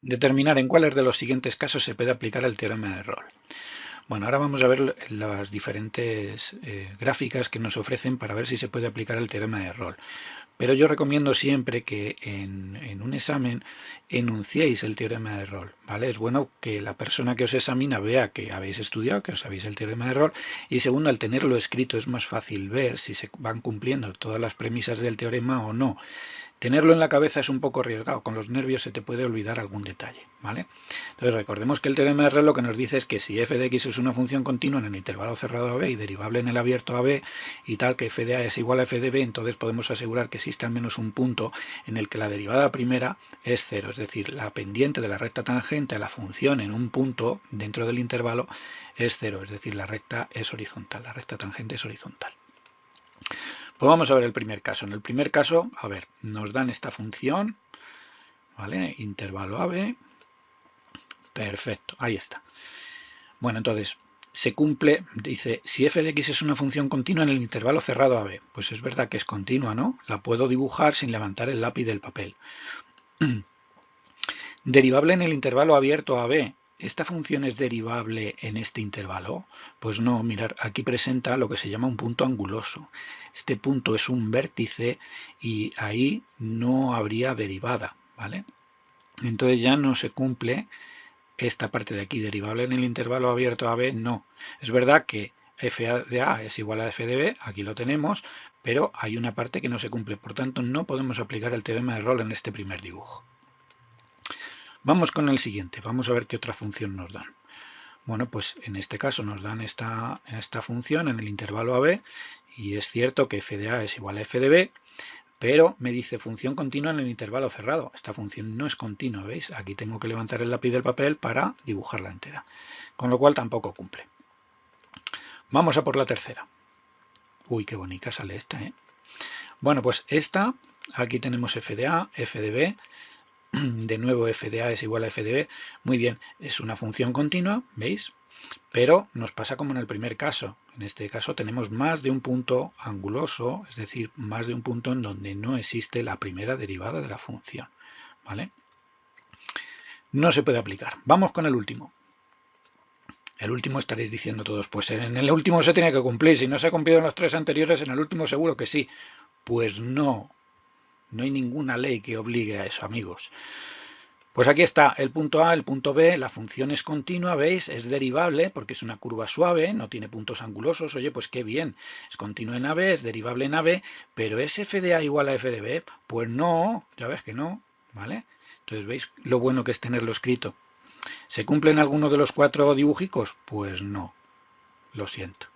Determinar en cuáles de los siguientes casos se puede aplicar el teorema de Rolle. Bueno, ahora vamos a ver las diferentes gráficas que nos ofrecen para ver si se puede aplicar el teorema de Rolle. Pero yo recomiendo siempre que en un examen enunciéis el teorema de Rolle, ¿vale? Es bueno que la persona que os examina vea que habéis estudiado, que os sabéis el teorema de Rolle, y segundo, al tenerlo escrito es más fácil ver si se van cumpliendo todas las premisas del teorema o no. Tenerlo en la cabeza es un poco arriesgado, con los nervios se te puede olvidar algún detalle, ¿vale? Entonces recordemos que el teorema de Rolle lo que nos dice es que si f de x es una función continua en el intervalo cerrado a b y derivable en el abierto a b y tal que f de a es igual a f de b, entonces podemos asegurar que existe al menos un punto en el que la derivada primera es cero, es decir, la pendiente de la recta tangente a la función en un punto dentro del intervalo es cero, es decir, la recta es horizontal, la recta tangente es horizontal. Pues vamos a ver el primer caso. En el primer caso, a ver, nos dan esta función, ¿vale? Intervalo AB. Perfecto, ahí está. Bueno, entonces, se cumple, dice, si f de x es una función continua en el intervalo cerrado AB. Pues es verdad que es continua, ¿no? La puedo dibujar sin levantar el lápiz del papel. Derivable en el intervalo abierto AB. ¿Esta función es derivable en este intervalo? Pues no, mirar, aquí presenta lo que se llama un punto anguloso. Este punto es un vértice y ahí no habría derivada, ¿vale? Entonces ya no se cumple esta parte de aquí, derivable en el intervalo abierto AB, no. Es verdad que f de A es igual a f de B, aquí lo tenemos, pero hay una parte que no se cumple, por tanto no podemos aplicar el teorema de Rolle en este primer dibujo. Vamos con el siguiente, vamos a ver qué otra función nos dan. Bueno, pues en este caso nos dan esta función en el intervalo AB y es cierto que f de A es igual a f de B, pero me dice función continua en el intervalo cerrado. Esta función no es continua, ¿veis? Aquí tengo que levantar el lápiz del papel para dibujarla entera, con lo cual tampoco cumple. Vamos a por la tercera. Uy, qué bonita sale esta, ¿eh? Bueno, pues esta, aquí tenemos f de A, f de B, de nuevo f de A es igual a f de B, muy bien, es una función continua, ¿veis? Pero nos pasa como en el primer caso. En este caso tenemos más de un punto anguloso, es decir, más de un punto en donde no existe la primera derivada de la función, ¿vale? No se puede aplicar. Vamos con el último. El último estaréis diciendo todos, pues en el último se tiene que cumplir. Si no se ha cumplido en los tres anteriores, en el último seguro que sí. Pues no. No hay ninguna ley que obligue a eso, amigos. Pues aquí está el punto A, el punto B, la función es continua, ¿veis? Es derivable porque es una curva suave, no tiene puntos angulosos, oye, pues qué bien, es continua en AB, es derivable en AB, pero ¿es f de A igual a f de B? Pues no, ya ves que no, ¿vale? Entonces, ¿veis lo bueno que es tenerlo escrito? ¿Se cumplen algunos de los cuatro dibujicos? Pues no, lo siento.